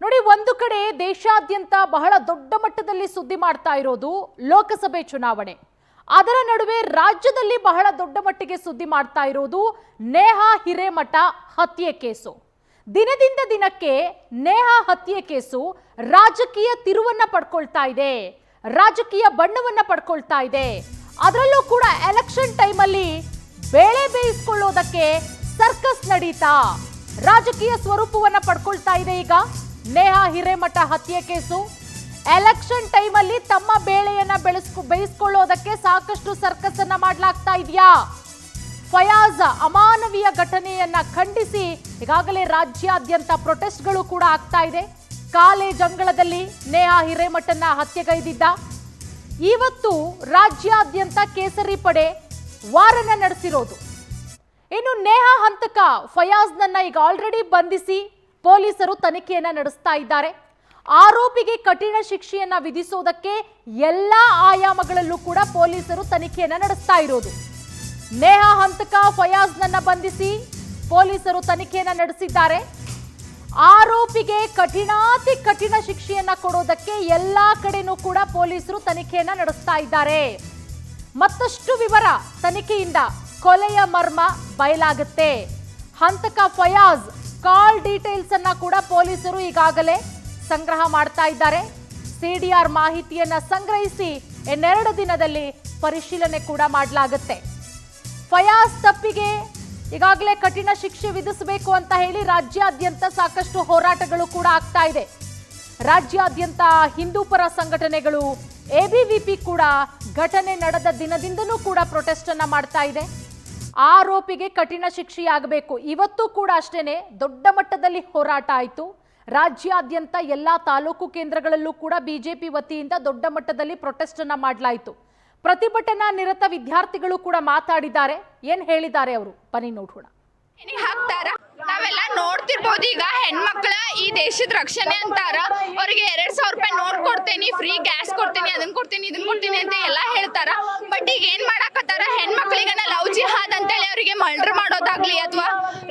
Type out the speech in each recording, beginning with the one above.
ನೋಡಿ, ಒಂದು ಕಡೆ ದೇಶಾದ್ಯಂತ ಬಹಳ ದೊಡ್ಡ ಮಟ್ಟದಲ್ಲಿ ಸುದ್ದಿ ಮಾಡ್ತಾ ಇರೋದು ಲೋಕಸಭೆ ಚುನಾವಣೆ. ಅದರ ನಡುವೆ ರಾಜ್ಯದಲ್ಲಿ ಬಹಳ ದೊಡ್ಡ ಮಟ್ಟಿಗೆ ಸುದ್ದಿ ಮಾಡ್ತಾ ಇರೋದು ನೇಹಾ ಹಿರೇಮಠ ಹತ್ಯೆ ಕೇಸು. ದಿನದಿಂದ ದಿನಕ್ಕೆ ನೇಹಾ ಹತ್ಯೆ ಕೇಸು ರಾಜಕೀಯ ತಿರುವನ್ನ ಪಡ್ಕೊಳ್ತಾ ಇದೆ, ರಾಜಕೀಯ ಬಣ್ಣವನ್ನ ಪಡ್ಕೊಳ್ತಾ ಇದೆ. ಅದರಲ್ಲೂ ಕೂಡ ಎಲೆಕ್ಷನ್ ಟೈಮಲ್ಲಿ ಬೇಳೆ ಬೇಯಿಸ್ಕೊಳ್ಳೋದಕ್ಕೆ ಸರ್ಕಸ್ ನಡೀತಾ ರಾಜಕೀಯ ಸ್ವರೂಪವನ್ನ ಪಡ್ಕೊಳ್ತಾ ಇದೆ. ಈಗ ನೇಹಾ ಹಿರೇಮಠ ಹತ್ಯೆ ಕೇಸು ಎಲೆಕ್ಷನ್ ಟೈಮಲ್ಲಿ ತಮ್ಮ ಬೇಳೆಯನ್ನ ಬೇಯಿಸ್ಕೊಳ್ಳೋದಕ್ಕೆ ಸಾಕಷ್ಟು ಸರ್ಕಸ್ ಅನ್ನ ಮಾಡಲಾಗ್ತಾ ಇದೆಯಾ? ಫಯಾಜ್ ಅಮಾನವೀಯ ಘಟನೆಯನ್ನ ಖಂಡಿಸಿ ಈಗಾಗಲೇ ರಾಜ್ಯಾದ್ಯಂತ ಪ್ರೊಟೆಸ್ಟ್ಗಳು ಕೂಡ ಆಗ್ತಾ ಇದೆ. ಕಾಲೇಜ್ ಅಂಗಳದಲ್ಲಿ ನೇಹಾ ಹಿರೇಮಠನ ಹತ್ಯೆಗೈದಿದ್ದ ಇವತ್ತು ರಾಜ್ಯಾದ್ಯಂತ ಕೇಸರಿ ಪಡೆ ವಾರನ ನಡೆಸಿರೋದು. ಇನ್ನು ನೇಹಾ ಹಂತಕ ಫಯಾಜ್ನನ್ನ ಈಗ ಆಲ್ರೆಡಿ ಬಂಧಿಸಿ ಪೊಲೀಸರು ತನಿಖೆಯನ್ನ ನಡೆಸ್ತಾ ಇದ್ದಾರೆ. ಆರೋಪಿಗೆ ಕಠಿಣ ಶಿಕ್ಷೆಯನ್ನ ವಿಧಿಸೋದಕ್ಕೆ ಎಲ್ಲಾ ಆಯಾಮಗಳಲ್ಲೂ ಕೂಡ ಪೊಲೀಸರು ತನಿಖೆಯನ್ನ ನಡೆಸ್ತಾ ಇರೋದು. ನೇಹಾ ಹಂತಕ ಫಯಾಜ್ನನ್ನ ಬಂಧಿಸಿ ಪೊಲೀಸರು ತನಿಖೆಯನ್ನ ನಡೆಸಿದ್ದಾರೆ. ಆರೋಪಿಗೆ ಕಠಿಣಾತಿ ಕಠಿಣ ಶಿಕ್ಷೆಯನ್ನ ಕೊಡೋದಕ್ಕೆ ಎಲ್ಲಾ ಕಡೆನೂ ಕೂಡ ಪೊಲೀಸರು ತನಿಖೆಯನ್ನ ನಡೆಸ್ತಾ ಇದ್ದಾರೆ. ಮತ್ತಷ್ಟು ವಿವರ ತನಿಖೆಯಿಂದ ಕೊಲೆಯ ಮರ್ಮ ಬಯಲಾಗುತ್ತೆ. ಹಂತಕ ಫಯಾಜ್ ಕಾಲ್ ಡೀಟೇಲ್ಸ್ ಅನ್ನ ಕೂಡ ಪೊಲೀಸರು ಈಗಾಗಲೇ ಸಂಗ್ರಹ ಮಾಡ್ತಾ ಇದ್ದಾರೆ. ಸಿಡಿಆರ್ ಮಾಹಿತಿಯನ್ನ ಸಂಗ್ರಹಿಸಿ ಇನ್ನೆರಡು ದಿನದಲ್ಲಿ ಪರಿಶೀಲನೆ ಕೂಡ ಮಾಡಲಾಗುತ್ತೆ. ಫಯಾಜ್ ತಪ್ಪಿಗೆ ಈಗಾಗಲೇ ಕಠಿಣ ಶಿಕ್ಷೆ ವಿಧಿಸಬೇಕು ಅಂತ ಹೇಳಿ ರಾಜ್ಯಾದ್ಯಂತ ಸಾಕಷ್ಟು ಹೋರಾಟಗಳು ಕೂಡ ಆಗ್ತಾ ಇದೆ. ರಾಜ್ಯಾದ್ಯಂತ ಹಿಂದೂ ಪರ ಸಂಘಟನೆಗಳು, ಎಬಿವಿಪಿ ಕೂಡ ಘಟನೆ ನಡೆದ ದಿನದಿಂದನೂ ಕೂಡ ಪ್ರೊಟೆಸ್ಟ್ ಅನ್ನ ಮಾಡ್ತಾ ಇದೆ. ಆರೋಪಿಗೆ ಕಠಿಣ ಶಿಕ್ಷೆಯಾಗಬೇಕು. ಇವತ್ತು ಕೂಡ ಅಷ್ಟೇನೆ ದೊಡ್ಡ ಮಟ್ಟದಲ್ಲಿ ಹೋರಾಟ ಆಯಿತು. ರಾಜ್ಯಾದ್ಯಂತ ಎಲ್ಲಾ ತಾಲೂಕು ಕೇಂದ್ರಗಳಲ್ಲೂ ಕೂಡ ಬಿಜೆಪಿ ವತಿಯಿಂದ ದೊಡ್ಡ ಮಟ್ಟದಲ್ಲಿ ಪ್ರೊಟೆಸ್ಟ್ ಅನ್ನ ಮಾಡಲಾಯಿತು. ಪ್ರತಿಭಟನಾ ನಿರತ ವಿದ್ಯಾರ್ಥಿಗಳು ಕೂಡ ಮಾತಾಡಿದ್ದಾರೆ. ಏನ್ ಹೇಳಿದ್ದಾರೆ ಅವರು ಬನ್ನಿ ನೋಡೋಣ. ನಾವೆಲ್ಲ ನೋಡ್ತಿರ್ಬೋದು. ಈಗ ಹೆಣ್ಮಕ್ಳ ಈ ದೇಶದ ರಕ್ಷಣೆ ಅಂತಾರ, ಅವ್ರಿಗೆ 2,000 ರೂಪಾಯಿ ನೋಟ್ ಕೊಡ್ತೇನಿ, ಫ್ರೀ ಗ್ಯಾಸ್ ಕೊಡ್ತೀನಿ, ಅದನ್ನ ಕೊಡ್ತೀನಿ, ಇದನ್ನ ಕೊಡ್ತೀನಿ ಅಂತ ಎಲ್ಲ ಹೇಳ್ತಾರ. ಬಟ್ ಈಗ ಏನ್ ಮಾಡಾಕತ್ತಾರ, ಹೆಣ್ಮಕ್ಳಿಗೆ ಲವ್ ಜಿಹಾದ್ ಅಂತೇಳಿ ಅವರಿಗೆ ಮರ್ಡರ್ ಮಾಡೋದಾಗ್ಲಿ ಅಥವಾ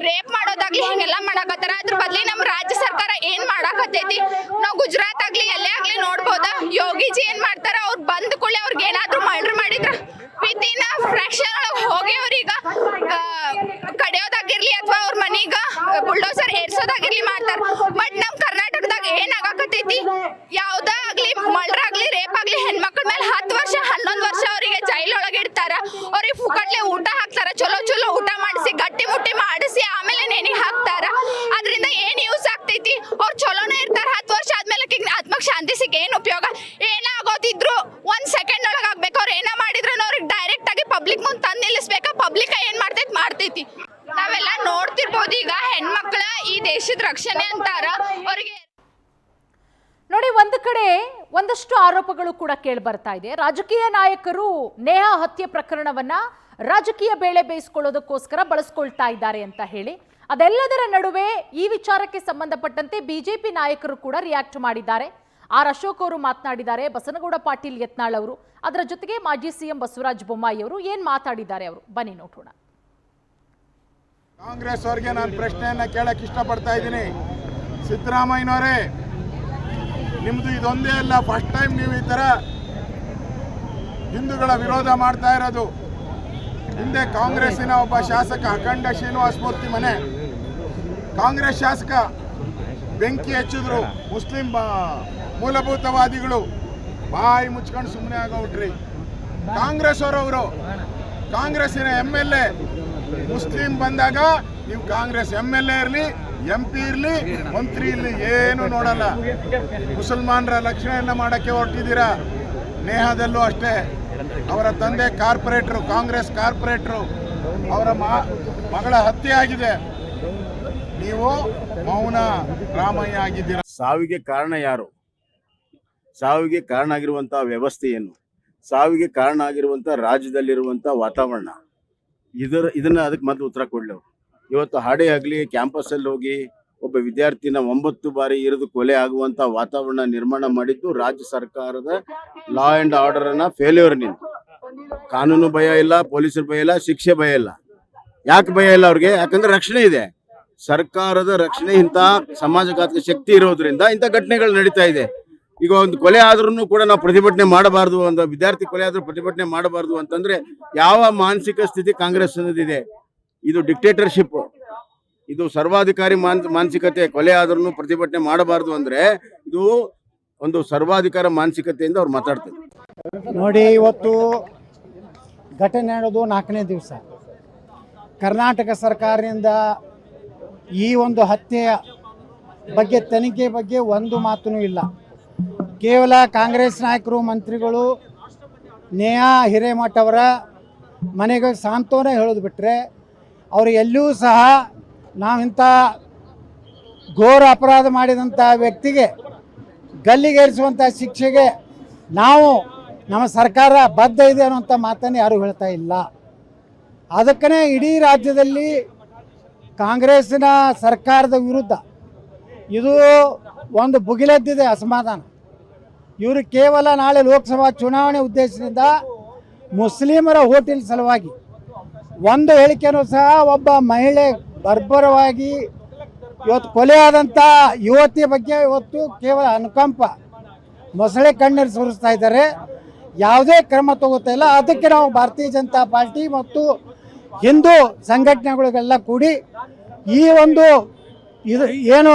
ರೇಪ್ ಮಾಡೋದಾಗ್ಲಿ ಹಿಂಗೆಲ್ಲ ಮಾಡಾಕತ್ತಾರ. ಅದ್ರ ಬದ್ಲಿ ನಮ್ ರಾಜ್ಯ ಸರ್ಕಾರ ಏನ್ ಮಾಡಾಕತ್ತೈತಿ, ನಾವು ಗುಜರಾತ್ ಆಗ್ಲಿ ಎಲ್ಲೇ ಆಗ್ಲಿ ನೋಡ್ಬೋದ, ಯೋಗಿಜಿ ಏನ್ ಮಾಡ್ತಾರ, ಅವ್ರು ಬಂದ್ ಕೂಡಲೇ ಅವ್ರಿಗೆ ಏನಾದ್ರು ಮರ್ಡರ್ ಮಾಡಿದ್ರ ವಿತಿನ್ ಫ್ರಾಕ್ಷನ್ ಒಳಗೆ ಹೋಗಿ ಅವ್ರೀಗ ಕಡಿಯೋದಾಗಿರ್ಲಿ ಅಥವಾ ಅವ್ರ ಮನೀಗ ಬುಲ್ಡೋಸರ್ ಏರ್ಸೋದಾಗಿರ್ಲಿ ಮಾಡ್ತಾರ. ಬಟ್ ನಮ್ ಕರ್ನಾಟಕದಾಗ ಏನ್ ಆಗಾಕತ್ತೈತಿ, ಯಾವ್ದ ಆಗ್ಲಿ ಮರ್ಡರ್ ಆಗ್ಲಿ ರೇಪ್ ಆಗ್ಲಿ ಹೆಣ್ಮಕ್ಳ ಮೇಲೆ 10 ವರ್ಷ 11 ವರ್ಷ ಅವರಿಗೆ ಜೈಲ್ ಒಳಗೆ ಇಡ್ತಾರ. ಅವ್ರಿಗೆ ಫುಕಟ್ಲೆ ಊಟ ಹಾಕ್ತಾರ, ಚಲೋ ಚಲೋ ಊಟ ಮಾಡಿಸಿ ಗಟ್ಟಿ ಮುಟ್ಟಿ ಮಾಡಿಸಿ ಆಮೇಲೆ ನೇಣಿಗೆ ಹಾಕ್ತಾರ. ಅದರಿಂದ ಏನ್ ಯೂಸ್ ಆಗ್ತೈತಿ? ಅವ್ರು ಚಲೋನೇ ಇರ್ತಾರ. 10 ವರ್ಷ ಆದ್ಮೇಲೆ ಆತ್ಮಕ್ ಶಾಂತಿ ಸಿಕ್ಕ ಏನ್ ಉಪಯೋಗ? ಏನಾಗೋತಿದ್ರು 1 ಸೆಕೆಂಡ್ ಒಳಗೆ ಆಗ್ಬೇಕು. ಅವ್ರು ಏನ ಮಾಡಿದ್ರು ಅವ್ರಿಗೆ ಡೈರೆಕ್ಟ್ ಆಗಿ ಪಬ್ಲಿಕ್ ಮುಂದೆ ತಂದು ನಿಲ್ಲಿಸ್ಬೇಕಾ? ಪಬ್ಲಿಕ್ ಏನ್ ಮಾಡ್ತೈತಿ. ನಾವೆಲ್ಲ ನೋಡ್ತಿರ್ಬೋದು. ಈಗ ಹೆಣ್ಮಕ್ಳ ಈ ದೇಶದ ರಕ್ಷಣೆ ಅಂತಾರ, ಅವ್ರಿಗೆ ನೋಡಿ, ಒಂದು ಕಡೆ ಒಂದಷ್ಟು ಆರೋಪಗಳು ಕೂಡ ಕೇಳಿ ಬರ್ತಾ ಇದೆ. ರಾಜಕೀಯ ನಾಯಕರು ನೇಹಾ ಹತ್ಯೆ ಪ್ರಕರಣವನ್ನ ರಾಜಕೀಯ ಬೇಳೆ ಬೇಯಿಸ್ಕೊಳ್ಳೋದಕ್ಕೋಸ್ಕರ ಬಳಸ್ಕೊಳ್ತಾ ಇದ್ದಾರೆ ಅಂತ ಹೇಳಿ, ಅದೆಲ್ಲದರ ನಡುವೆ ಈ ವಿಚಾರಕ್ಕೆ ಸಂಬಂಧಪಟ್ಟಂತೆ ಬಿಜೆಪಿ ನಾಯಕರು ಕೂಡ ರಿಯಾಕ್ಟ್ ಮಾಡಿದ್ದಾರೆ. ಆರ್ ಅಶೋಕ್ ಅವರು ಮಾತನಾಡಿದ್ದಾರೆ, ಬಸನಗೌಡ ಪಾಟೀಲ್ ಯತ್ನಾಳ್ ಅವರು, ಅದರ ಜೊತೆಗೆ ಮಾಜಿ ಸಿಎಂ ಬಸವರಾಜ ಬೊಮ್ಮಾಯಿ ಅವರು ಏನ್ ಮಾತಾಡಿದ್ದಾರೆ ಅವರು ಬನ್ನಿ ನೋಡೋಣ. ಕಾಂಗ್ರೆಸ್ ಅವರಿಗೆ ನಾನು ಪ್ರಶ್ನೆಯನ್ನ ಕೇಳಕ್ಕೆ ಇಷ್ಟಪಡ್ತಾ ಇದ್ದೀನಿ. ಸಿದ್ದರಾಮಯ್ಯನವರೇ, ನಿಮ್ದು ಇದೊಂದೇ ಅಲ್ಲ ಫಸ್ಟ್ ಟೈಮ್ ನೀವು ಈ ಥರ ಹಿಂದೂಗಳ ವಿರೋಧ ಮಾಡ್ತಾ ಇರೋದು. ಹಿಂದೆ ಕಾಂಗ್ರೆಸ್ಸಿನ ಒಬ್ಬ ಶಾಸಕ ಅಖಂಡ ಶ್ರೀನಿವಾಸ ಮೂರ್ತಿ ಮನೆ ಕಾಂಗ್ರೆಸ್ ಶಾಸಕ ಬೆಂಕಿ ಹಚ್ಚಿದ್ರು. ಮುಸ್ಲಿಂ ಮೂಲಭೂತವಾದಿಗಳು ಬಾಯಿ ಮುಚ್ಕೊಂಡು ಸುಮ್ಮನೆ ಆಗೋಗ್ಬಿಟ್ರಿ. ಕಾಂಗ್ರೆಸ್ ಅವರವರು ಕಾಂಗ್ರೆಸ್ಸಿನ MLA ಮುಸ್ಲಿಂ ಬಂದಾಗ ನೀವು ಕಾಂಗ್ರೆಸ್ MLA ಇರಲಿ, MP ಇರಲಿ, ಮಂತ್ರಿ ಇರಲಿ, ಏನು ನೋಡಲ್ಲ. ಮುಸಲ್ಮಾನರ ಲಕ್ಷಣೆಯನ್ನ ಮಾಡಕ್ಕೆ ಹೊರಟಿದ್ದೀರಾ. ನೇಹಾದಲ್ಲೂ ಅಷ್ಟೇ. ಅವರ ತಂದೆ ಕಾರ್ಪೊರೇಟ್ರು, ಕಾಂಗ್ರೆಸ್ ಕಾರ್ಪೊರೇಟ್ರು, ಅವರ ಮಗಳ ಹತ್ಯೆ ಆಗಿದೆ. ನೀವು ಮೌನ ರಾಮಯ್ಯ ಆಗಿದ್ದೀರಾ. ಸಾವಿಗೆ ಕಾರಣ ಯಾರು? ಸಾವಿಗೆ ಕಾರಣ ಆಗಿರುವಂತಹ ವ್ಯವಸ್ಥೆ ಏನು? ಸಾವಿಗೆ ಕಾರಣ ಆಗಿರುವಂತಹ ರಾಜ್ಯದಲ್ಲಿರುವಂತ ವಾತಾವರಣ, ಇದನ್ನ ಅದಕ್ಕೆ ಮೊದಲು ಉತ್ತರ ಕೊಡ್ಲಿ ಅವರು. ಇವತ್ತು ಹಾಡೇ ಆಗಲಿ, ಕ್ಯಾಂಪಸ್ಸಲ್ಲಿ ಹೋಗಿ ಒಬ್ಬ ವಿದ್ಯಾರ್ಥಿನ 9 ಬಾರಿ ಇರಿದು ಕೊಲೆ ಆಗುವಂತ ವಾತಾವರಣ ನಿರ್ಮಾಣ ಮಾಡಿದ್ದು ರಾಜ್ಯ ಸರ್ಕಾರದ ಲಾ ಅಂಡ್ ಆರ್ಡರ್ ಅನ್ನ ಫೇಲ್ಯೂರ್. ನಿಂತು ಕಾನೂನು ಭಯ ಇಲ್ಲ, ಪೊಲೀಸರ ಭಯ ಇಲ್ಲ, ಶಿಕ್ಷೆ ಭಯ ಇಲ್ಲ. ಯಾಕೆ ಭಯ ಇಲ್ಲ ಅವ್ರಿಗೆ? ಯಾಕಂದ್ರೆ ರಕ್ಷಣೆ ಇದೆ. ಸರ್ಕಾರದ ರಕ್ಷಣೆ ಇಂಥ ಸಮಾಜಘಾತಕ ಶಕ್ತಿ ಇರೋದ್ರಿಂದ ಇಂಥ ಘಟನೆಗಳು ನಡೀತಾ ಇದೆ. ಈಗ ಒಂದು ಕೊಲೆ ಆದ್ರೂ ಕೂಡ ನಾವು ಪ್ರತಿಭಟನೆ ಮಾಡಬಾರ್ದು, ಒಂದು ವಿದ್ಯಾರ್ಥಿ ಕೊಲೆ ಆದ್ರೂ ಪ್ರತಿಭಟನೆ ಮಾಡಬಾರ್ದು ಅಂತಂದ್ರೆ ಯಾವ ಮಾನಸಿಕ ಸ್ಥಿತಿ ಕಾಂಗ್ರೆಸ್ ಅನ್ನೋದಿದೆ? ಇದು ಡಿಕ್ಟೇಟರ್ಶಿಪ್, ಇದು ಸರ್ವಾಧಿಕಾರಿ ಮಾನಸಿಕತೆ. ಕೊಲೆ ಆದ್ರೂ ಪ್ರತಿಭಟನೆ ಮಾಡಬಾರ್ದು ಅಂದ್ರೆ ಇದು ಒಂದು ಸರ್ವಾಧಿಕಾರ ಮಾನಸಿಕತೆಯಿಂದ ಅವ್ರು ಮಾತಾಡ್ತಾರೆ. ನೋಡಿ, ಇವತ್ತು ಘಟನೆ ನಡೆದು 4ನೇ ದಿವಸ. ಕರ್ನಾಟಕ ಸರ್ಕಾರದಿಂದ ಈ ಒಂದು ಹತ್ಯೆಯ ಬಗ್ಗೆ ತನಿಖೆ ಬಗ್ಗೆ ಒಂದು ಮಾತೂ ಇಲ್ಲ. ಕೇವಲ ಕಾಂಗ್ರೆಸ್ ನಾಯಕರು, ಮಂತ್ರಿಗಳು ನೇಹಾ ಹಿರೇಮಠ ಅವರ ಮನೆಗೆ ಸಾಂತ್ವನ ಹೇಳೋದು ಬಿಟ್ಟರೆ ಅವರು ಎಲ್ಲಿಯೂ ಸಹ ನಾವಿಂಥ ಘೋರ ಅಪರಾಧ ಮಾಡಿದಂಥ ವ್ಯಕ್ತಿಗೆ ಗಲ್ಲಿಗೇರಿಸುವಂಥ ಶಿಕ್ಷೆಗೆ ನಮ್ಮ ಸರ್ಕಾರ ಬದ್ಧ ಇದೆ ಅನ್ನುವಂಥ ಮಾತನ್ನು ಯಾರೂ ಹೇಳ್ತಾ ಇಲ್ಲ. ಅದಕ್ಕೇ ಇಡೀ ರಾಜ್ಯದಲ್ಲಿ ಕಾಂಗ್ರೆಸ್ಸಿನ ಸರ್ಕಾರದ ವಿರುದ್ಧ ಇದು ಒಂದು ಭುಗಿಲೆದ್ದಿದೆ ಅಸಮಾಧಾನ. ಇವರು ಕೇವಲ ನಾಳೆ ಲೋಕಸಭಾ ಚುನಾವಣೆ ಉದ್ದೇಶದಿಂದ ಮುಸ್ಲಿಮರ ಹೋಟೆಲ್ ಸಲುವಾಗಿ ಒಂದು ಹೇಳಿಕೆಯೂ ಸಹ ಒಬ್ಬ ಮಹಿಳೆ ಬರ್ಬರವಾಗಿ ಇವತ್ತು ಕೊಲೆಯಾದಂಥ ಯುವತಿಯ ಬಗ್ಗೆ ಇವತ್ತು ಕೇವಲ ಅನುಕಂಪ ಮೊಸಳೆ ಕಣ್ಣೀರು ಸುರಿಸ್ತಾ ಇದ್ದಾರೆ. ಯಾವುದೇ ಕ್ರಮ ತಗೋತಾ ಇಲ್ಲ. ಅದಕ್ಕೆ ನಾವು ಭಾರತೀಯ ಜನತಾ ಪಾರ್ಟಿ ಮತ್ತು ಹಿಂದೂ ಸಂಘಟನೆಗಳಿಗೆಲ್ಲ ಕೂಡಿ ಈ ಒಂದು ಇದು ಏನು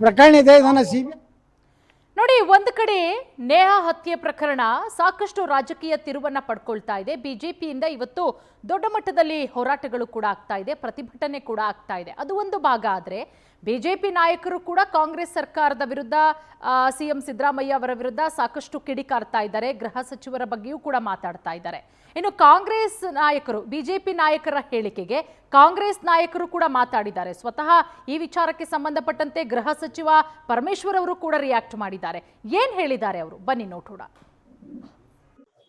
ಪ್ರಕರಣ ಇದೆ ಇದನ್ನು ನೋಡಿ, ಒಂದು ಕಡೆ ನೇಹಾ ಹತ್ಯೆ ಪ್ರಕರಣ ಸಾಕಷ್ಟು ರಾಜಕೀಯ ತಿರುವನ್ನ ಪಡ್ಕೊಳ್ತಾ ಇದೆ. ಬಿಜೆಪಿಯಿಂದ ಇವತ್ತು ದೊಡ್ಡ ಮಟ್ಟದಲ್ಲಿ ಹೋರಾಟಗಳು ಕೂಡ ಆಗ್ತಾ ಇದೆ, ಪ್ರತಿಭಟನೆ ಕೂಡ ಆಗ್ತಾ ಇದೆ. ಅದು ಒಂದು ಭಾಗ. ಆದರೆ ಬಿಜೆಪಿ ನಾಯಕರು ಕೂಡ ಕಾಂಗ್ರೆಸ್ ಸರ್ಕಾರದ ವಿರುದ್ಧ, ಸಿಎಂ ಸಿದ್ದರಾಮಯ್ಯ ಅವರ ವಿರುದ್ಧ ಸಾಕಷ್ಟು ಕಿಡಿಕಾರ್ತಾ ಇದ್ದಾರೆ. ಗೃಹ ಸಚಿವರ ಬಗ್ಗೆಯೂ ಕೂಡ ಮಾತಾಡ್ತಾ ಇದ್ದಾರೆ. ಇನ್ನು ಕಾಂಗ್ರೆಸ್ ನಾಯಕರು, ಬಿಜೆಪಿ ನಾಯಕರ ಹೇಳಿಕೆಗೆ ಕಾಂಗ್ರೆಸ್ ನಾಯಕರು ಕೂಡ ಮಾತಾಡಿದ್ದಾರೆ. ಸ್ವತಃ ಈ ವಿಚಾರಕ್ಕೆ ಸಂಬಂಧಪಟ್ಟಂತೆ ಗೃಹ ಸಚಿವ ಪರಮೇಶ್ವರ್ ಅವರು ಕೂಡ ರಿಯಾಕ್ಟ್ ಮಾಡಿದ್ದಾರೆ. ಏನ್ ಹೇಳಿದ್ದಾರೆ ಅವರು, ಬನ್ನಿ ನೋಡೋಣ.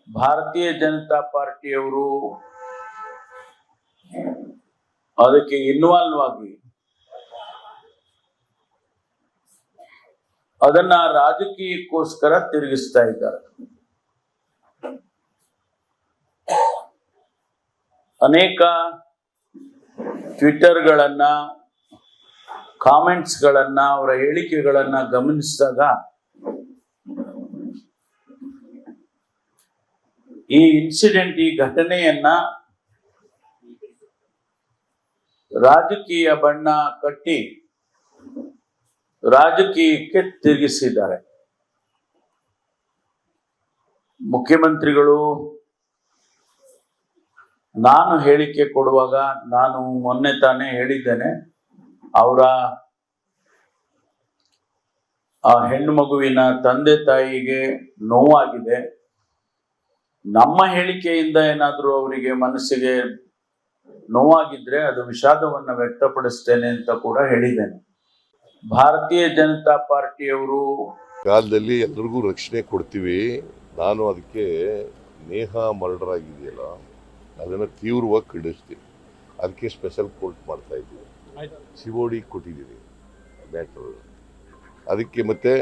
ಭಾರತೀಯ ಜನತಾ ಪಾರ್ಟಿಯವರು ಅದಕ್ಕೆ ಇನ್ವಾಲ್ವ್ ಆಗಿ ಅದನ್ನ ರಾಜಕೀಯಕ್ಕೋಸ್ಕರ ತಿರುಗಿಸ್ತಾ ಇದ್ದಾರೆ. ಅನೇಕ ಟ್ವಿಟರ್ಗಳನ್ನ, ಕಾಮೆಂಟ್ಸ್ಗಳನ್ನ, ಅವರ ಹೇಳಿಕೆಗಳನ್ನ ಗಮನಿಸಿದಾಗ ಈ ಇನ್ಸಿಡೆಂಟ್, ಈ ಘಟನೆಯನ್ನ ರಾಜಕೀಯ ಬಣ್ಣ ಕಟ್ಟಿ ರಾಜಕೀಯಕ್ಕೆ ತಿರುಗಿಸಿದ್ದಾರೆ. ಮುಖ್ಯಮಂತ್ರಿಗಳು ನಾನು ಹೇಳಿಕೆ ಕೊಡುವಾಗ ನಾನು ಮೊನ್ನೆ ತಾನೇ ಹೇಳಿದ್ದೇನೆ, ಅವರ ಆ ಹೆಣ್ಣು ಮಗುವಿನ ತಂದೆ ತಾಯಿಗೆ ನೋವಾಗಿದೆ. ನಮ್ಮ ಹೇಳಿಕೆಯಿಂದ ಏನಾದರೂ ಅವರಿಗೆ ಮನಸ್ಸಿಗೆ ನೋವಾಗಿದ್ರೆ ಅದು ವಿಷಾದವನ್ನು ವ್ಯಕ್ತಪಡಿಸ್ತೇನೆ ಅಂತ ಕೂಡ ಹೇಳಿದ್ದೇನೆ. ಭಾರತೀಯ ಜನತಾ ಪಾರ್ಟಿಯವರು ಕಾಲದಲ್ಲಿ ಎಲ್ರಿಗೂ ರಕ್ಷಣೆ ಕೊಡ್ತೀವಿ. ನಾನು ಅದಕ್ಕೆ ನೇಹಾ ಮರ್ಡರ್ ಆಗಿದೆಯಲ್ಲ ಅದನ್ನು ತೀವ್ರವಾಗಿ ಖಂಡಿಸ್ತೀನಿ. ಅದಕ್ಕೆ ಸ್ಪೆಷಲ್ ಕೋರ್ಟ್ ಮಾಡ್ತಾ ಇದ್ದೀವಿ, ಸಿಒಡಿ ಕೊಟ್ಟಿದ್ದೀವಿ ಮ್ಯಾಟ್ರು. ಅದಕ್ಕೆ ಮತ್ತೆ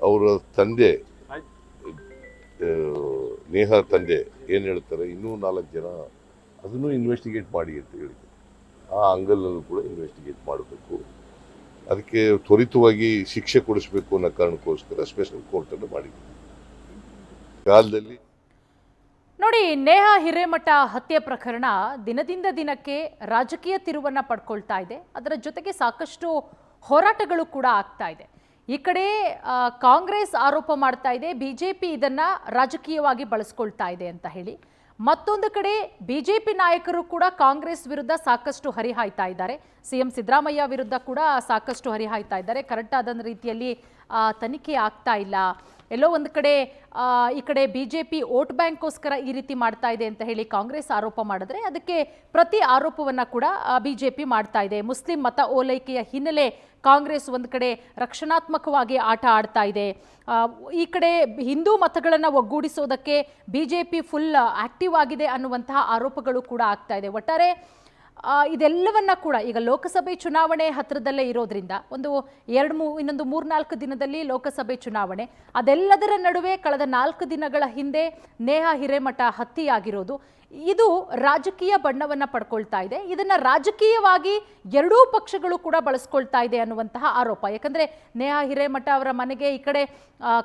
ಅವರ ತಂದೆ, ನೇಹಾ ತಂದೆ ಏನು ಹೇಳ್ತಾರೆ, ಇನ್ನೂ 4 ಜನ ಅದನ್ನು ಇನ್ವೆಸ್ಟಿಗೇಟ್ ಮಾಡಿ ಅಂತ ಹೇಳಿದ್ರು. ಆ ಅಂಗಲಲ್ಲೂ ಕೂಡ ಇನ್ವೆಸ್ಟಿಗೇಟ್ ಮಾಡಬೇಕು. ಅದಕ್ಕೆ ತ್ವರಿತವಾಗಿ ಶಿಕ್ಷೆ ಕೊಡಿಸ್ಬೇಕು ಅನ್ನೋ ಕಾರಣಕ್ಕೋಸ್ಕರ ಸ್ಪೆಷಲ್ ಕೋರ್ಟನ್ನು ಮಾಡಿದ್ದೀವಿ. ಕಾಲದಲ್ಲಿ ನೋಡಿ, ನೇಹಾ ಹಿರೇಮಠ ಹತ್ಯೆ ಪ್ರಕರಣ ದಿನದಿಂದ ದಿನಕ್ಕೆ ರಾಜಕೀಯ ತಿರುವನ್ನ ಪಡ್ಕೊಳ್ತಾ ಇದೆ. ಅದರ ಜೊತೆಗೆ ಸಾಕಷ್ಟು ಹೋರಾಟಗಳು ಕೂಡ ಆಗ್ತಾ ಇದೆ. ಈ ಕಡೆ ಕಾಂಗ್ರೆಸ್ ಆರೋಪ ಮಾಡ್ತಾ ಇದೆ, ಬಿಜೆಪಿ ಇದನ್ನ ರಾಜಕೀಯವಾಗಿ ಬಳಸ್ಕೊಳ್ತಾ ಇದೆ ಅಂತ ಹೇಳಿ. ಮತ್ತೊಂದು ಕಡೆ ಬಿಜೆಪಿ ನಾಯಕರು ಕೂಡ ಕಾಂಗ್ರೆಸ್ ವಿರುದ್ಧ ಸಾಕಷ್ಟು ಹರಿಹಾಯ್ತಾ ಇದ್ದಾರೆ. ಸಿಎಂ ಸಿದ್ದರಾಮಯ್ಯ ವಿರುದ್ಧ ಕೂಡ ಸಾಕಷ್ಟು ಹರಿಹಾಯ್ತಾ ಇದ್ದಾರೆ. ಕರೆಕ್ಟ್ ಆದ ರೀತಿಯಲ್ಲಿ ತನಿಖೆ ಆಗ್ತಾ ಇಲ್ಲ. ಎಲ್ಲೋ ಒಂದು ಕಡೆ ಈ ಕಡೆ ಬಿಜೆಪಿ ವೋಟ್ ಬ್ಯಾಂಕ್ಗೋಸ್ಕರ ಈ ರೀತಿ ಮಾಡ್ತಾ ಇದೆ ಅಂತ ಹೇಳಿ ಕಾಂಗ್ರೆಸ್ ಆರೋಪ ಮಾಡಿದ್ರೆ, ಅದಕ್ಕೆ ಪ್ರತಿ ಆರೋಪವನ್ನ ಕೂಡ ಬಿಜೆಪಿ ಮಾಡ್ತಾ ಇದೆ. ಮುಸ್ಲಿಂ ಮತ ಓಲೈಕೆಯ ಹಿನ್ನೆಲೆ ಕಾಂಗ್ರೆಸ್ ಒಂದು ಕಡೆ ರಕ್ಷಣಾತ್ಮಕವಾಗಿ ಆಟ ಆಡ್ತಾ ಇದೆ. ಈ ಕಡೆ ಹಿಂದೂ ಮತಗಳನ್ನು ಒಗ್ಗೂಡಿಸೋದಕ್ಕೆ ಬಿಜೆಪಿ ಫುಲ್ ಆಕ್ಟಿವ್ ಆಗಿದೆ ಅನ್ನುವಂತಹ ಆರೋಪಗಳು ಕೂಡ ಆಗ್ತಾ ಇದೆ. ಒಟ್ಟಾರೆ ಇದೆಲ್ಲವನ್ನ ಕೂಡ ಈಗ ಲೋಕಸಭೆ ಚುನಾವಣೆ ಹತ್ತಿರದಲ್ಲೇ ಇರೋದ್ರಿಂದ ಇನ್ನೊಂದು 3-4 ದಿನದಲ್ಲಿ ಲೋಕಸಭೆ ಚುನಾವಣೆ, ಅದೆಲ್ಲದರ ನಡುವೆ ಕಳೆದ 4 ದಿನಗಳ ಹಿಂದೆ ನೇಹಾ ಹಿರೇಮಠ ಹತ್ಯೆಯಾಗಿರೋದು. ಇದು ರಾಜಕೀಯ ಬಣ್ಣವನ್ನ ಪಡ್ಕೊಳ್ತಾ ಇದೆ. ಇದನ್ನ ರಾಜಕೀಯವಾಗಿ ಎರಡೂ ಪಕ್ಷಗಳು ಕೂಡ ಬಳಸ್ಕೊಳ್ತಾ ಇದೆ ಅನ್ನುವಂತಹ ಆರೋಪ. ಯಾಕಂದ್ರೆ ನೇಹಾ ಹಿರೇಮಠ ಅವರ ಮನೆಗೆ ಈ ಕಡೆ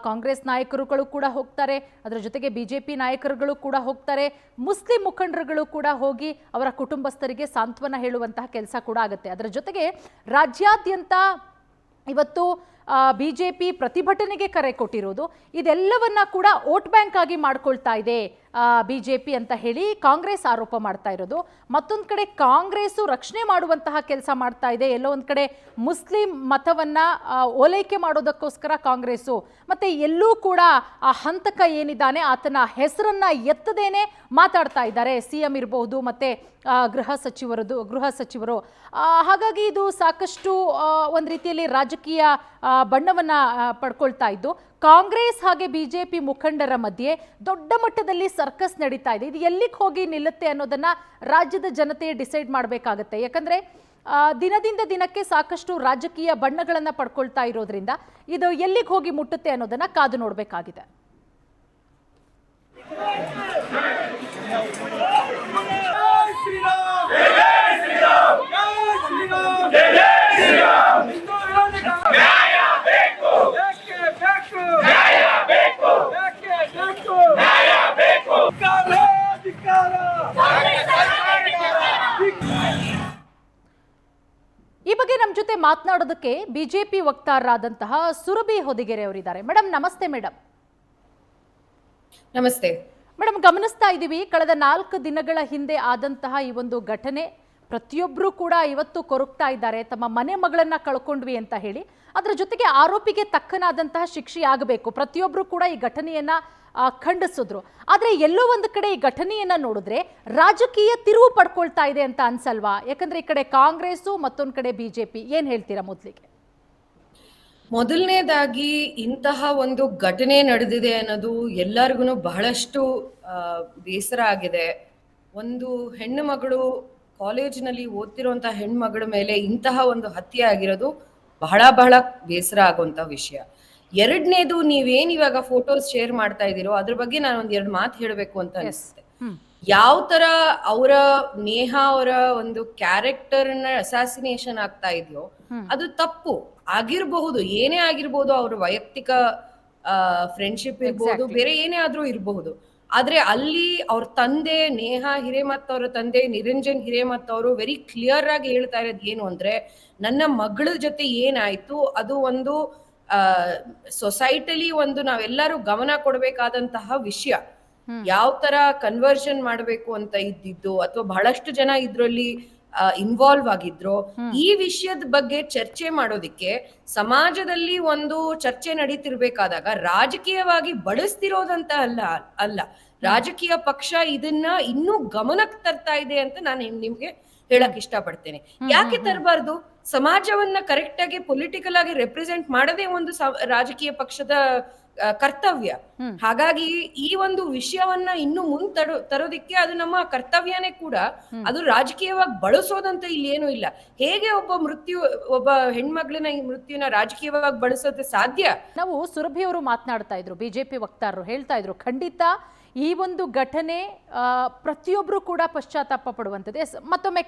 ಕಾಂಗ್ರೆಸ್ ನಾಯಕರುಗಳು ಕೂಡ ಹೋಗ್ತಾರೆ, ಅದರ ಜೊತೆಗೆ ಬಿಜೆಪಿ ನಾಯಕರುಗಳು ಕೂಡ ಹೋಗ್ತಾರೆ, ಮುಸ್ಲಿಂ ಮುಖಂಡರುಗಳು ಕೂಡ ಹೋಗಿ ಅವರ ಕುಟುಂಬಸ್ಥರಿಗೆ ಸಾಂತ್ವನ ಹೇಳುವಂತಹ ಕೆಲಸ ಕೂಡ ಆಗುತ್ತೆ. ಅದರ ಜೊತೆಗೆ ರಾಜ್ಯಾದ್ಯಂತ ಇವತ್ತು ಬಿಜೆಪಿ ಪ್ರತಿಭಟನೆಗೆ ಕರೆ ಕೊಟ್ಟಿರೋದು, ಇದೆಲ್ಲವನ್ನ ಕೂಡ ವೋಟ್ ಬ್ಯಾಂಕ್ ಆಗಿ ಮಾಡ್ಕೊಳ್ತಾ ಇದೆ ಬಿಜೆಪಿ ಅಂತ ಹೇಳಿ ಕಾಂಗ್ರೆಸ್ ಆರೋಪ ಮಾಡ್ತಾ ಇರೋದು. ಮತ್ತೊಂದು ಕಡೆ ಕಾಂಗ್ರೆಸ್ಸು ರಕ್ಷಣೆ ಮಾಡುವಂತಹ ಕೆಲಸ ಮಾಡ್ತಾ ಇದೆ. ಎಲ್ಲೋ ಒಂದು ಕಡೆ ಮುಸ್ಲಿಂ ಮತವನ್ನ ಓಲೈಕೆ ಮಾಡೋದಕ್ಕೋಸ್ಕರ ಕಾಂಗ್ರೆಸ್ಸು, ಮತ್ತೆ ಎಲ್ಲೂ ಕೂಡ ಆ ಹಂತಕ ಏನಿದ್ದಾನೆ ಆತನ ಹೆಸರನ್ನ ಎತ್ತದೇನೆ ಮಾತಾಡ್ತಾ ಇದ್ದಾರೆ ಸಿಎಂ ಇರಬಹುದು ಮತ್ತೆ ಗೃಹ ಸಚಿವರು. ಹಾಗಾಗಿ ಇದು ಸಾಕಷ್ಟು ಒಂದು ರೀತಿಯಲ್ಲಿ ರಾಜಕೀಯ ಬಣ್ಣವನ್ನ ಪಡ್ಕೊಳ್ತಾ ಇದ್ದು, ಕಾಂಗ್ರೆಸ್ ಹಾಗೆ ಬಿಜೆಪಿ ಮುಖಂಡರ ಮಧ್ಯೆ ದೊಡ್ಡ ಮಟ್ಟದಲ್ಲಿ ಸರ್ಕಸ್ ನಡೀತಾ ಇದೆ. ಇದು ಎಲ್ಲಿಗೆ ಹೋಗಿ ನಿಲ್ಲುತ್ತೆ ಅನ್ನೋದನ್ನ ರಾಜ್ಯದ ಜನತೆ ಡಿಸೈಡ್ ಮಾಡಬೇಕಾಗತ್ತೆ. ಯಾಕಂದ್ರೆ ದಿನದಿಂದ ದಿನಕ್ಕೆ ಸಾಕಷ್ಟು ರಾಜಕೀಯ ಬಣ್ಣಗಳನ್ನ ಪಡ್ಕೊಳ್ತಾ ಇರೋದ್ರಿಂದ ಇದು ಎಲ್ಲಿಗೆ ಹೋಗಿ ಮುಟ್ಟುತ್ತೆ ಅನ್ನೋದನ್ನ ಕಾದು ನೋಡಬೇಕಾಗಿದೆ. ಈ ಬಗ್ಗೆ ನಮ್ಮ ಜೊತೆ ಮಾತನಾಡೋದಕ್ಕೆ ಬಿಜೆಪಿ ವಕ್ತಾರರಾದಂತಹ ಸುರಭಿ ಹೊದಿಗೆರೆ ಅವರಿದ್ದಾರೆ. ಮೇಡಮ್ ನಮಸ್ತೆ. ಮೇಡಮ್ ನಮಸ್ತೆ. ಮೇಡಮ್, ಗಮನಿಸ್ತಾ ಇದ್ದೀವಿ ಕಳೆದ 4 ದಿನಗಳ ಹಿಂದೆ ಆದಂತಹ ಈ ಒಂದು ಘಟನೆ ಪ್ರತಿಯೊಬ್ಬರು ಕೂಡ ಇವತ್ತು ಕೊರಗ್ತಾ ಇದ್ದಾರೆ, ತಮ್ಮ ಮನೆ ಮಗಳನ್ನ ಕಳ್ಕೊಂಡ್ವಿ ಅಂತ ಹೇಳಿ. ಅದರ ಜೊತೆಗೆ ಆರೋಪಿಗೆ ತಕ್ಕನಾದಂತಹ ಶಿಕ್ಷೆ ಆಗಬೇಕು, ಪ್ರತಿಯೊಬ್ಬರು ಕೂಡ ಈ ಘಟನೆಯನ್ನ ಖಂಡಿಸಿದ್ರು. ಆದ್ರೆ ಎಲ್ಲೋ ಒಂದು ಕಡೆ ಈ ಘಟನೆಯನ್ನ ನೋಡಿದ್ರೆ ರಾಜಕೀಯ ತಿರುವು ಪಡ್ಕೊಳ್ತಾ ಇದೆ ಅಂತ ಅನ್ಸಲ್ವಾ? ಯಾಕಂದ್ರೆ ಈ ಕಡೆ ಕಾಂಗ್ರೆಸ್ ಮತ್ತೊಂದ್ ಕಡೆ ಬಿಜೆಪಿ. ಏನ್ ಹೇಳ್ತೀರಾ ಮೊದಲಿಗೆ? ಮೊದಲನೇದಾಗಿ ಇಂತಹ ಒಂದು ಘಟನೆ ನಡೆದಿದೆ ಅನ್ನೋದು ಎಲ್ಲರಿಗೂ ಬಹಳಷ್ಟು ಬೇಸರ ಆಗಿದೆ. ಒಂದು ಹೆಣ್ಣು ಮಗಳು, ಕಾಲೇಜಿನಲ್ಲಿ ಓದ್ತಿರುವಂತಹ ಹೆಣ್ಮಗಳ ಮೇಲೆ ಇಂತಹ ಒಂದು ಹತ್ಯೆ ಆಗಿರೋದು ಬಹಳ ಬಹಳ ಬೇಸರ ಆಗುವಂತ ವಿಷಯ. ಎರಡನೇದು, ನೀವೇನ್ ಇವಾಗ ಫೋಟೋಸ್ ಶೇರ್ ಮಾಡ್ತಾ ಇದ್ದೀರೋ ಅದ್ರ ಬಗ್ಗೆ ನಾನು ಒಂದ್ 2 ಮಾತು ಹೇಳಬೇಕು ಅಂತ ಅನಿಸುತ್ತೆ. ಯಾವ ತರ ಅವರ ನೇಹಾ ಅವರ ಒಂದು ಕ್ಯಾರೆಕ್ಟರ್ ನ ಅಸಾಸಿನೇಷನ್ ಆಗ್ತಾ ಇದೆಯೋ ಅದು ತಪ್ಪು ಆಗಿರಬಹುದು, ಏನೇ ಆಗಿರ್ಬೋದು, ಅವ್ರ ವೈಯಕ್ತಿಕ ಫ್ರೆಂಡ್ಶಿಪ್ ಇರ್ಬೋದು, ಬೇರೆ ಏನೇ ಆದ್ರೂ ಇರಬಹುದು. ಆದ್ರೆ ಅಲ್ಲಿ ಅವ್ರ ತಂದೆ ನೇಹಾ ಹಿರೇಮಠ್ ಅವರ ತಂದೆ ನಿರಂಜನ್ ಹಿರೇಮಠ್ ಅವರು ವೆರಿ ಕ್ಲಿಯರ್ ಆಗಿ ಹೇಳ್ತಾ ಇರೋದು ಏನು ಅಂದ್ರೆ, ನನ್ನ ಮಗಳ ಜೊತೆ ಏನಾಯ್ತು ಅದು ಒಂದು ಸೊಸೈಟಲಿ ಒಂದು ನಾವೆಲ್ಲರೂ ಗಮನ ಕೊಡ್ಬೇಕಾದಂತಹ ವಿಷಯ. ಯಾವ ತರ ಕನ್ವರ್ಷನ್ ಮಾಡ್ಬೇಕು ಅಂತ ಇದ್ದಿದ್ದು ಅಥವಾ ಬಹಳಷ್ಟು ಜನ ಇದ್ರಲ್ಲಿ ಇನ್ವಾಲ್ವ್ ಆಗಿದ್ರು, ಈ ವಿಷಯದ ಬಗ್ಗೆ ಚರ್ಚೆ ಮಾಡೋದಿಕ್ಕೆ ಸಮಾಜದಲ್ಲಿ ಒಂದು ಚರ್ಚೆ ನಡೀತಿರ್ಬೇಕಾದಾಗ ರಾಜಕೀಯವಾಗಿ ಬಳಸ್ತಿರೋದಂತ ಅಲ್ಲ ರಾಜಕೀಯ ಪಕ್ಷ ಇದನ್ನ ಇನ್ನೂ ಗಮನಕ್ಕೆ ತರ್ತಾ ಇದೆ ಅಂತ ನಾನು ನಿಮ್ಗೆ ಹೇಳಕ್ ಇಷ್ಟಪಡ್ತೇನೆ. ಯಾಕೆ ತರಬಾರ್ದು? ಸಮಾಜವನ್ನ ಕರೆಕ್ಟ್ ಆಗಿ ಪೊಲಿಟಿಕಲ್ ಆಗಿ ರೆಪ್ರೆಸೆಂಟ್ ಮಾಡದೇ ಒಂದು ರಾಜಕೀಯ ಪಕ್ಷದ ಕರ್ತವ್ಯ. ಹಾಗಾಗಿ ಈ ಒಂದು ವಿಷಯವನ್ನ ಇನ್ನು ಮುಂದೆ ತರೋದಿಕ್ಕೆ ಅದು ನಮ್ಮ ಕರ್ತವ್ಯನೇ ಕೂಡ. ಅದು ರಾಜಕೀಯವಾಗಿ ಬಳಸೋದಂತ ಇಲ್ಲಿ ಏನೂ ಇಲ್ಲ. ಹೇಗೆ ಒಬ್ಬ ಹೆಣ್ಮಗ್ಳಿನ ಈ ಮೃತ್ಯುನ ರಾಜಕೀಯವಾಗಿ ಬಳಸೋದು ಸಾಧ್ಯ? ನಾವು ಸುರಭಿ ಅವರು ಮಾತನಾಡ್ತಾ ಇದ್ರು, ಬಿಜೆಪಿ ವಕ್ತಾರರು ಹೇಳ್ತಾ ಇದ್ರು, ಖಂಡಿತ ಈ ಒಂದು ಘಟನೆ ಪ್ರತಿಯೊಬ್ರು ಕೂಡ ಪಶ್ಚಾತ್ತಾಪ ಪಡುವಂಥದ್ದು. ಮತ್ತೊಮ್ಮೆ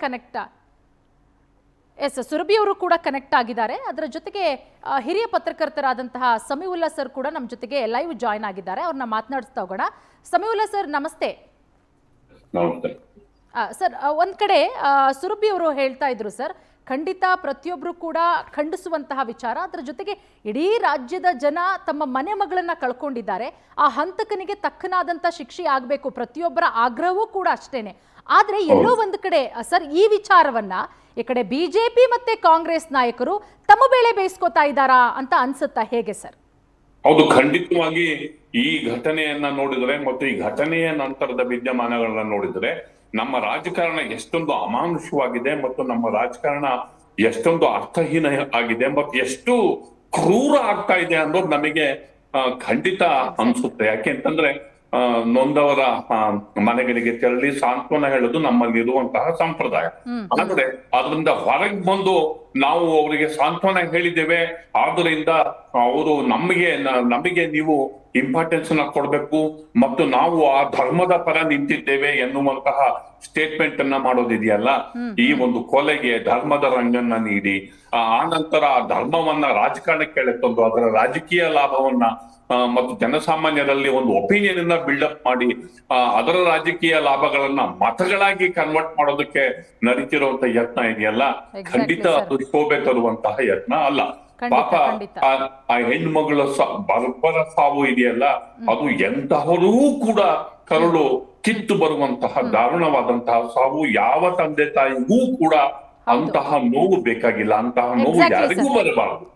ಸುರಭಿ ಅವರು ಕೂಡ ಕನೆಕ್ಟ್ ಆಗಿದ್ದಾರೆ. ಅದರ ಜೊತೆಗೆ ಹಿರಿಯ ಪತ್ರಕರ್ತರಾದಂತಹ ಸಮೀವುಲ್ಲಾ ಸರ್ ಕೂಡ ನಮ್ಮ ಜೊತೆಗೆ ಲೈವ್ ಜಾಯ್ನ್ ಆಗಿದ್ದಾರೆ. ಅವ್ರನ್ನ ಮಾತನಾಡಿಸ್ತಾ ಹೋಗೋಣ. ಸಮೀವುಲ್ಲಾ ಸರ್ ನಮಸ್ತೆ. ಸರ್, ಒಂದ್ ಕಡೆ ಸುರಭಿ ಅವರು ಹೇಳ್ತಾ ಇದ್ರು ಸರ್, ಖಂಡಿತ ಪ್ರತಿಯೊಬ್ರು ಕೂಡ ಖಂಡಿಸುವಂತಹ ವಿಚಾರ. ಅದರ ಜೊತೆಗೆ ಇಡೀ ರಾಜ್ಯದ ಜನ ತಮ್ಮ ಮನೆ ಮಗಳನ್ನ ಕಳ್ಕೊಂಡಿದ್ದಾರೆ, ಆ ಹಂತಕನಿಗೆ ತಕ್ಕನಾದಂತ ಶಿಕ್ಷೆ ಆಗಬೇಕು, ಪ್ರತಿಯೊಬ್ಬರ ಆಗ್ರಹವೂ ಕೂಡ ಅಷ್ಟೇನೆ. ಆದ್ರೆ ಎಲ್ಲೋ ಒಂದು ಕಡೆ ಸರ್ ಈ ವಿಚಾರವನ್ನ ಈ ಕಡೆ ಬಿಜೆಪಿ ಮತ್ತೆ ಕಾಂಗ್ರೆಸ್ ನಾಯಕರು ತಮ್ಮ ಬೇಳೆ ಬೇಯಿಸ್ಕೋತಾ ಇದ್ದಾರಾ ಅಂತ ಅನ್ಸುತ್ತಾ? ಹೇಗೆ ಸರ್? ಹೌದು, ಖಂಡಿತವಾಗಿ ಈ ಘಟನೆಯನ್ನ ನೋಡಿದ್ರೆ ಮತ್ತು ಈ ಘಟನೆಯ ನಂತರದ ವಿದ್ಯಮಾನಗಳನ್ನ ನೋಡಿದ್ರೆ ನಮ್ಮ ರಾಜಕಾರಣ ಎಷ್ಟೊಂದು ಅಮಾನುಷವಾಗಿದೆ ಮತ್ತು ನಮ್ಮ ರಾಜಕಾರಣ ಎಷ್ಟೊಂದು ಅರ್ಥಹೀನ ಆಗಿದೆ ಮತ್ತು ಎಷ್ಟು ಕ್ರೂರ ಆಗ್ತಾ ಇದೆ ಅನ್ನೋದು ನಮಗೆ ಖಂಡಿತ ಅನ್ಸುತ್ತೆ. ಯಾಕೆಂತಂದ್ರೆ ನೊಂದವರ ಮನೆಗಳಿಗೆ ತೆರಳಿ ಸಾಂತ್ವನ ಹೇಳೋದು ನಮ್ಮಲ್ಲಿ ಇರುವಂತಹ ಸಂಪ್ರದಾಯ. ಆದ್ರೆ ಅದರಿಂದ ಹೊರಗೆ ಬಂದು ನಾವು ಅವರಿಗೆ ಸಾಂತ್ವನ ಹೇಳಿದ್ದೇವೆ. ಆದ್ದರಿಂದ ಅವರು ನಮಗೆ ನೀವು ಇಂಪಾರ್ಟೆನ್ಸ್ ನ ಕೊಡ್ಬೇಕು ಮತ್ತು ನಾವು ಆ ಧರ್ಮದ ಪರ ನಿಂತಿದ್ದೇವೆ ಎನ್ನುವಂತಹ ಸ್ಟೇಟ್ಮೆಂಟ್ ಅನ್ನ ಮಾಡೋದಿದೆಯಲ್ಲ, ಈ ಒಂದು ಕೊಲೆಗೆ ಧರ್ಮದ ರಂಗನ್ನ ನೀಡಿ ಆ ನಂತರ ಆ ಧರ್ಮವನ್ನ ರಾಜಕಾರಣಕ್ಕೆ ಎಳೆತಂದು ಅದರ ರಾಜಕೀಯ ಲಾಭವನ್ನ ಮತ್ತು ಜನಸಾಮಾನ್ಯರಲ್ಲಿ ಒಂದು ಒಪಿನಿಯನ್ ಅನ್ನ ಬಿಲ್ಡಪ್ ಮಾಡಿ ಅದರ ರಾಜಕೀಯ ಲಾಭಗಳನ್ನ ಮತಗಳಾಗಿ ಕನ್ವರ್ಟ್ ಮಾಡೋದಕ್ಕೆ ನಡೀತಿರುವಂತ ಯತ್ನ ಇದೆಯಲ್ಲ, ಖಂಡಿತ ಅದು ಶೋಭೆ ತರುವಂತಹ ಯತ್ನ ಅಲ್ಲ. ಪಾಪ ಆ ಹೆಣ್ಮಗಳ ಬರ್ಬರ ಸಾವು ಇದೆಯಲ್ಲ, ಅದು ಎಂತಹರೂ ಕೂಡ ಕರುಳು ಕಿತ್ತು ಬರುವಂತಹ ದಾರುಣವಾದಂತಹ ಸಾವು. ಯಾವ ತಂದೆ ತಾಯಿಗೂ ಕೂಡ ಅಂತಹ ನೋವು ಬೇಕಾಗಿಲ್ಲ, ಅಂತಹ ನೋವು ಯಾರಿಗೂ ಬರಬಾರದು.